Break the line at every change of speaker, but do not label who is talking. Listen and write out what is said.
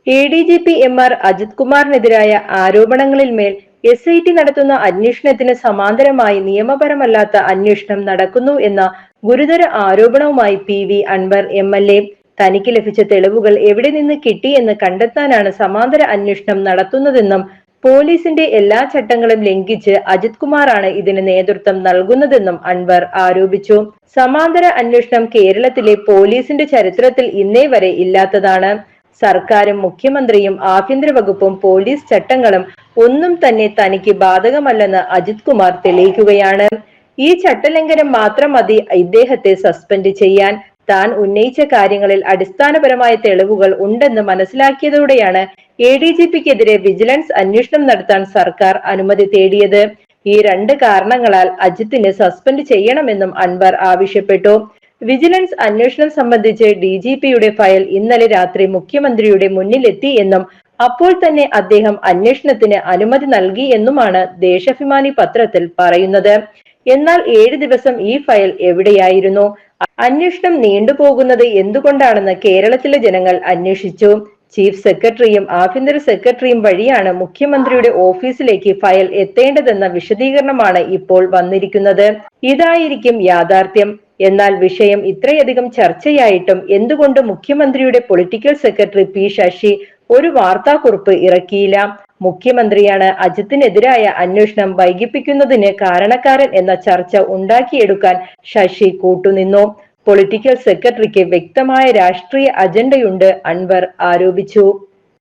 ADGP MR Ajith കുമാറിനെതിരായ ആരോപണങ്ങളിൽ മേൽ SIT നടത്തുന്ന അന്വേഷണത്തിന് സമാന്തരമായി നിയമപരമല്ലാത്ത അന്വേഷണം നടക്കുന്നു എന്ന ഗുരുതര ആരോപണവുമായി PV അൻവർ MLA. തനിക്ക് ലഭിച്ച തെളിവുകൾ എവിടെ നിന്ന് കിട്ടി എന്ന് കണ്ടെത്താനാണ് സമാന്തര അന്വേഷണം നടത്തുന്നതെന്നും പോലീസിന്റെ എല്ലാ ചട്ടങ്ങളും ലംഘിച്ച് അജിത് കുമാറാണ് ഇതിന് നേതൃത്വം നൽകുന്നതെന്നും അൻവർ ആരോപിച്ചു. സമാന്തര അന്വേഷണം കേരളത്തിലെ പോലീസിന്റെ ചരിത്രത്തിൽ ഇന്നേ വരെ ഇല്ലാത്തതാണ്. സർക്കാരും മുഖ്യമന്ത്രിയും ആഭ്യന്തര വകുപ്പും പോലീസ് ചട്ടങ്ങളും ഒന്നും തന്നെ തനിക്ക് ബാധകമല്ലെന്ന് അജിത് കുമാർ തെളിയിക്കുകയാണ്. ഈ ചട്ടലംഘനം മാത്രം മതി ഇദ്ദേഹത്തെ സസ്പെൻഡ് ചെയ്യാൻ. താൻ ഉന്നയിച്ച കാര്യങ്ങളിൽ അടിസ്ഥാനപരമായ തെളിവുകൾ ഉണ്ടെന്ന് മനസ്സിലാക്കിയതോടെയാണ് ADGPക്കെതിരെ വിജിലൻസ് അന്വേഷണം നടത്താൻ സർക്കാർ അനുമതി തേടിയത്. ഈ രണ്ട് കാരണങ്ങളാൽ അജിത്തിനെ സസ്പെൻഡ് ചെയ്യണമെന്നും അൻവർ ആവശ്യപ്പെട്ടു. വിജിലൻസ് അന്വേഷണം സംബന്ധിച്ച് DGPയുടെ ഫയൽ ഇന്നലെ രാത്രി മുഖ്യമന്ത്രിയുടെ മുന്നിലെത്തി എന്നും അപ്പോൾ തന്നെ അദ്ദേഹം അന്വേഷണത്തിന് അനുമതി നൽകി എന്നുമാണ് ദേശാഭിമാനി പത്രത്തിൽ പറയുന്നത്. എന്നാൽ 7 ദിവസം ഈ ഫയൽ എവിടെയായിരുന്നു? അന്വേഷണം നീണ്ടുപോകുന്നത് എന്തുകൊണ്ടാണെന്ന് കേരളത്തിലെ ജനങ്ങൾ അന്വേഷിച്ചു. ചീഫ് സെക്രട്ടറിയും ആഭ്യന്തര സെക്രട്ടറിയും വഴിയാണ് മുഖ്യമന്ത്രിയുടെ ഓഫീസിലേക്ക് ഫയൽ എത്തേണ്ടതെന്ന വിശദീകരണമാണ് ഇപ്പോൾ വന്നിരിക്കുന്നത്. ഇതായിരിക്കും യാഥാർത്ഥ്യം. എന്നാൽ വിഷയം ഇത്രയധികം ചർച്ചയായിട്ടും എന്തുകൊണ്ട് മുഖ്യമന്ത്രിയുടെ പൊളിറ്റിക്കൽ സെക്രട്ടറി P ശശി ഒരു വാർത്താക്കുറിപ്പ് ഇറക്കിയില്ല? മുഖ്യമന്ത്രിയാണ് അജിത്തിനെതിരായ അന്വേഷണം വൈകിപ്പിക്കുന്നതിന് കാരണക്കാരൻ എന്ന ചർച്ച ഉണ്ടാക്കിയെടുക്കാൻ ശശി കൂട്ടുനിന്നു. പൊളിറ്റിക്കൽ സെക്രട്ടറിക്ക് വ്യക്തമായ രാഷ്ട്രീയ അജണ്ടയുണ്ട്, അൻവർ ആരോപിച്ചു.